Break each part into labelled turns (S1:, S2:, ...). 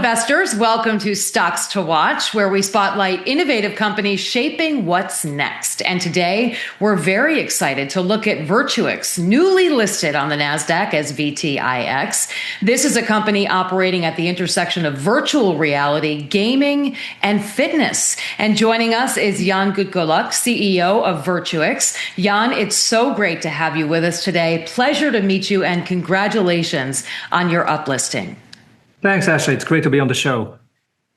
S1: investors. Welcome to Stocks to Watch, where we spotlight innovative companies shaping what's next. And today, we're very excited to look at Virtuix, newly listed on the NASDAQ as VTIX. This is a company operating at the intersection of virtual reality, gaming, and fitness. And joining us is Jan Goetgeluk, CEO of Virtuix. Jan, it's so great to have you with us today. Pleasure to meet you, and congratulations on your uplisting.
S2: Thanks, Ashley. It's great to be on the show.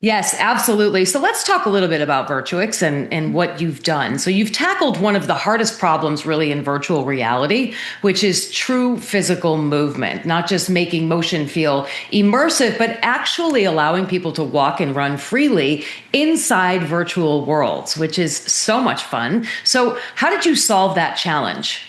S1: Yes, absolutely. So let's talk a little bit about Virtuix and what you've done. So you've tackled one of the hardest problems really in virtual reality, which is true physical movement, not just making motion feel immersive, but actually allowing people to walk and run freely inside virtual worlds, which is so much fun. So how did you solve that challenge?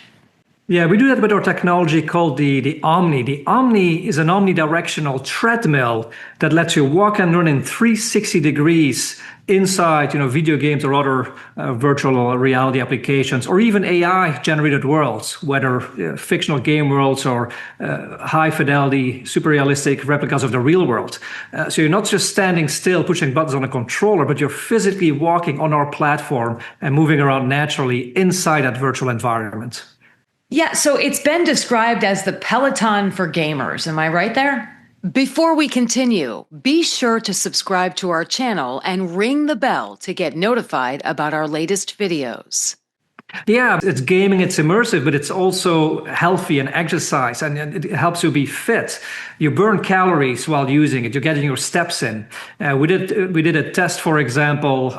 S2: Yeah, we do that with our technology called the Omni. The Omni is an omnidirectional treadmill that lets you walk and run in 360 degrees inside, video games or other virtual reality applications, or even AI-generated worlds, whether fictional game worlds or high-fidelity, super realistic replicas of the real world. So you're not just standing still, pushing buttons on a controller, but you're physically walking on our platform and moving around naturally inside that virtual environment.
S1: Yeah, so it's been described as the Peloton for gamers. Am I right there? Before we continue, be sure to subscribe to our channel and ring the bell to get notified about our latest videos.
S2: Yeah, it's gaming, it's immersive, but it's also healthy and exercise, and it helps you be fit. You burn calories while using it. You're getting your steps in. We did a test, for example.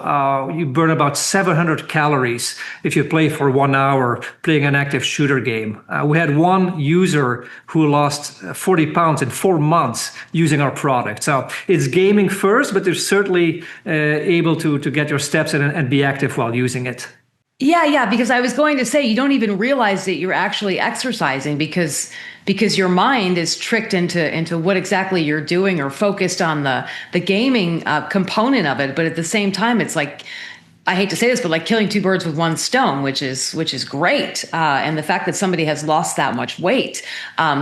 S2: You burn about 700 calories if you play for 1 hour playing an active shooter game. We had one user who lost 40 pounds in 4 months using our product. So it's gaming first, but they're certainly able to get your steps in and be active while using it.
S1: Yeah, because I was going to say you don't even realize that you're actually exercising because your mind is tricked into what exactly you're doing or focused on the gaming component of it. But at the same time, it's like, I hate to say this, but like killing two birds with one stone, which is great. And the fact that somebody has lost that much weight,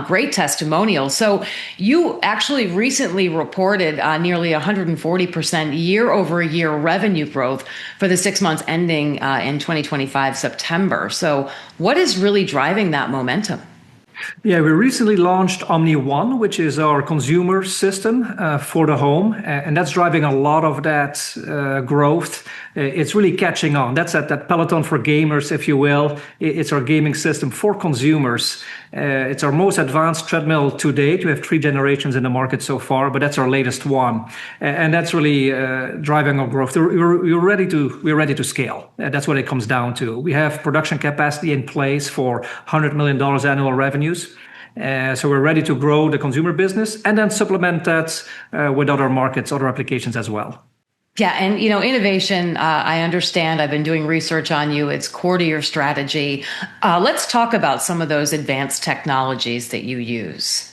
S1: great testimonial. So you actually recently reported nearly 140% year-over-year revenue growth for the 6 months ending in 2025 September. So what is really driving that momentum?
S2: Yeah, we recently launched Omni One, which is our consumer system for the home, and that's driving a lot of that growth. It's really catching on. That's that Peloton for gamers, if you will. It's our gaming system for consumers. It's our most advanced treadmill to date. We have 3 generations in the market so far, but that's our latest one, and that's really driving our growth. We're ready to scale. That's what it comes down to. We have production capacity in place for $100 million annual revenues. So we're ready to grow the consumer business and then supplement that with other markets, other applications as well.
S1: Yeah. And, innovation, I understand. I've been doing research on you. It's core to your strategy. Let's talk about some of those advanced technologies that you use.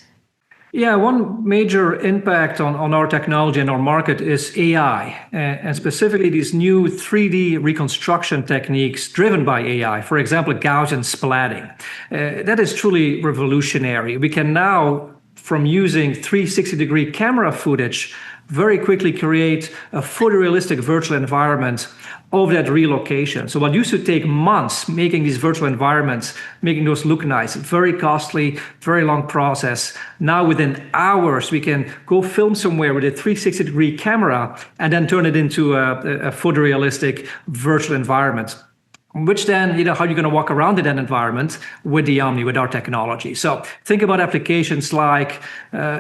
S2: Yeah, one major impact on our technology and our market is AI, and specifically these new 3D reconstruction techniques driven by AI. For example, Gaussian splatting. That is truly revolutionary. We can now, from using 360-degree camera footage, very quickly create a photorealistic virtual environment of that relocation. So what used to take months making these virtual environments, making those look nice, very costly, very long process. Now within hours, we can go film somewhere with a 360-degree camera and then turn it into a photorealistic virtual environment. Which then, how you're going to walk around in that environment with the Omni, with our technology. So think about applications like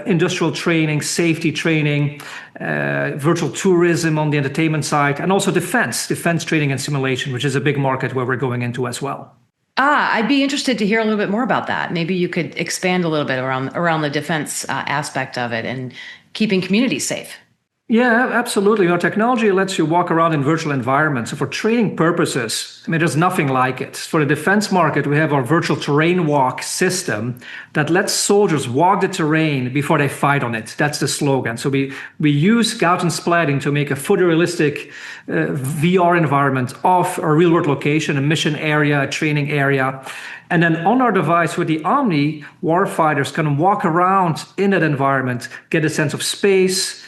S2: industrial training, safety training, virtual tourism on the entertainment side, and also defense training and simulation, which is a big market where we're going into as well.
S1: I'd be interested to hear a little bit more about that. Maybe you could expand a little bit around the defense aspect of it and keeping communities safe.
S2: Yeah, absolutely. Our technology lets you walk around in virtual environments. So for training purposes, there's nothing like it. For the defense market, we have our virtual terrain walk system that lets soldiers walk the terrain before they fight on it. That's the slogan. So we use Gaussian splatting to make a photorealistic VR environment of a real-world location, a mission area, a training area. And then on our device with the Omni, warfighters can walk around in that environment, get a sense of space,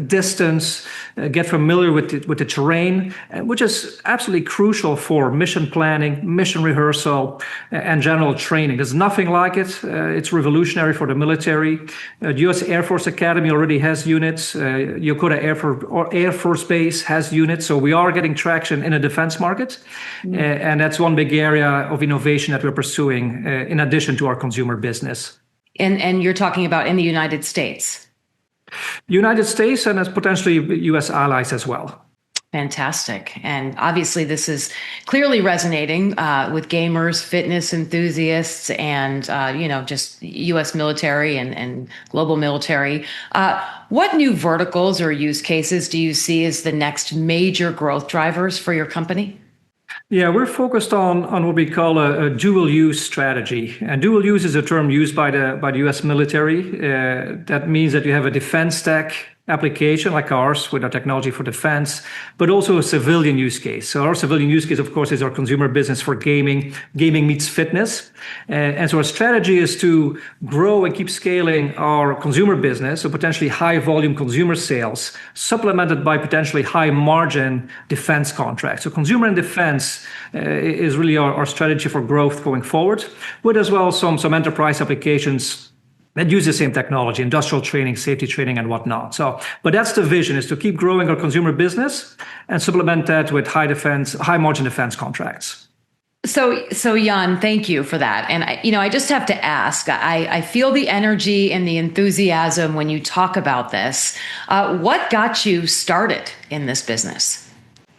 S2: distance, get familiar with the terrain, which is absolutely crucial for mission planning, mission rehearsal, and general training. There's nothing like it. It's revolutionary for the military. The U.S. Air Force Academy already has units. Yokota Air Force Base has units. So we are getting traction in the defense market. And that's one big area of innovation that we're pursuing in addition to our consumer business.
S1: And you're talking about in the United States?
S2: United States and as potentially U.S. allies as well.
S1: Fantastic. And obviously this is clearly resonating with gamers, fitness enthusiasts, and, just U.S. military and global military. What new verticals or use cases do you see as the next major growth drivers for your company?
S2: Yeah, we're focused on what we call a dual use strategy. And dual use is a term used by the US military. That means that you have a defense tech application like ours with our technology for defense, but also a civilian use case. So our civilian use case, of course, is our consumer business for gaming. Gaming meets fitness. And so our strategy is to grow and keep scaling our consumer business, so potentially high volume consumer sales, supplemented by potentially high margin defense contracts. So consumer and defense is really our strategy for growth going forward, with as well some enterprise applications that use the same technology, industrial training, safety training, and whatnot. But that's the vision, is to keep growing our consumer business and supplement that with high margin defense contracts.
S1: So Jan, thank you for that. And I just have to ask, I feel the energy and the enthusiasm when you talk about this. What got you started in this business?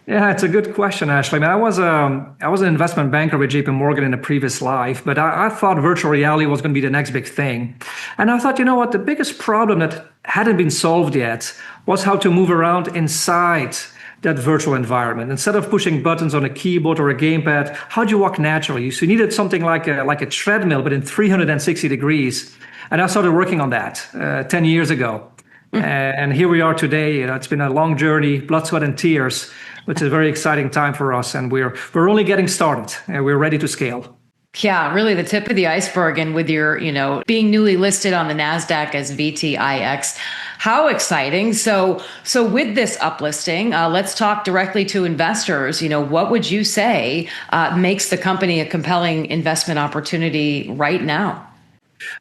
S2: Yeah, it's a good question, Ashley. I mean, I was an investment banker with JP Morgan in a previous life, but I thought virtual reality was going to be the next big thing. And I thought, the biggest problem that hadn't been solved yet was how to move around inside that virtual environment. Instead of pushing buttons on a keyboard or a gamepad, how do you walk naturally? So you needed something like a treadmill, but in 360 degrees. And I started working on that 10 years ago. And here we are today. It's been a long journey, blood, sweat, and tears, which is a very exciting time for us. And we're only getting started, and we're ready to scale.
S1: Yeah, really the tip of the iceberg. And with your, being newly listed on the NASDAQ as VTIX, how exciting. So with this uplisting, let's talk directly to investors. What would you say makes the company a compelling investment opportunity right now?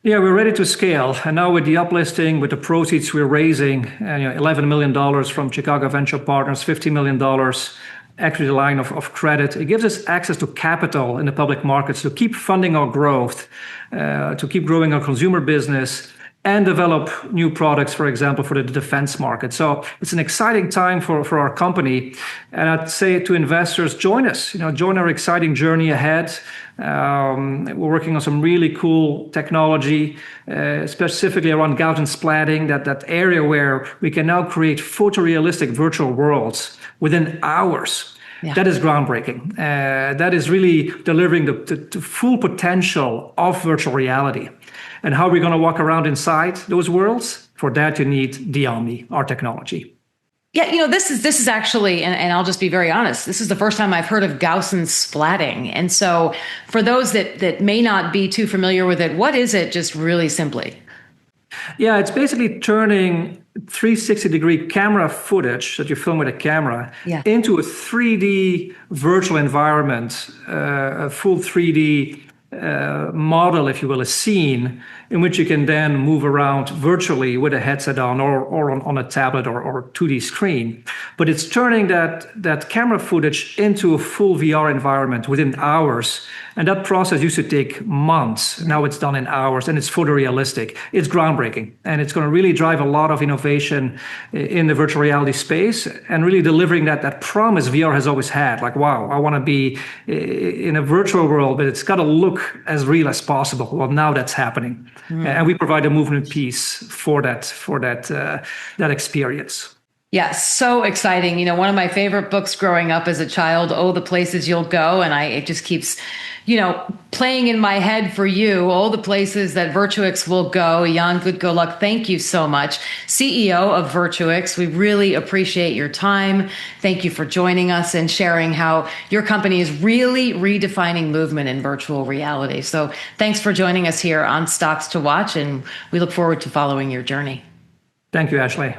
S2: Yeah, we're ready to scale. And now with the uplisting, with the proceeds we're raising, $11 million from Chicago Venture Partners, $50 million equity line of credit, it gives us access to capital in the public markets to keep funding our growth, to keep growing our consumer business, and develop new products, for example, for the defense market. So it's an exciting time for our company. And I'd say to investors, join us, join our exciting journey ahead. We're working on some really cool technology, specifically around Gaussian splatting, that area where we can now create photorealistic virtual worlds within hours. Yeah. That is groundbreaking. That is really delivering the full potential of virtual reality. And how are we going to walk around inside those worlds? For that, you need the Omni, our technology.
S1: Yeah, this is actually, and I'll just be very honest, this is the first time I've heard of Gaussian splatting. And so for those that may not be too familiar with it, what is it, just really simply?
S2: Yeah, it's basically turning 360-degree camera footage that you film with a camera into a 3D virtual environment, a full 3D model, if you will, a scene in which you can then move around virtually with a headset on or on a tablet or 2D screen. But it's turning that camera footage into a full VR environment within hours. And that process used to take months. Now it's done in hours, and it's photorealistic. It's groundbreaking, and it's going to really drive a lot of innovation in the virtual reality space and really delivering that promise VR has always had. Like, wow, I want to be in a virtual world, but it's got to look as real as possible. Well, now that's happening. And we provide a movement piece for that experience.
S1: Yeah, so exciting. One of my favorite books growing up as a child, Oh, the Places You'll Go. And it just keeps, playing in my head for you, all the places that Virtuix will go. Jan Goetgeluk, thank you so much. CEO of Virtuix, we really appreciate your time. Thank you for joining us and sharing how your company is really redefining movement in virtual reality. So thanks for joining us here on Stocks to Watch, and we look forward to following your journey.
S2: Thank you, Ashley.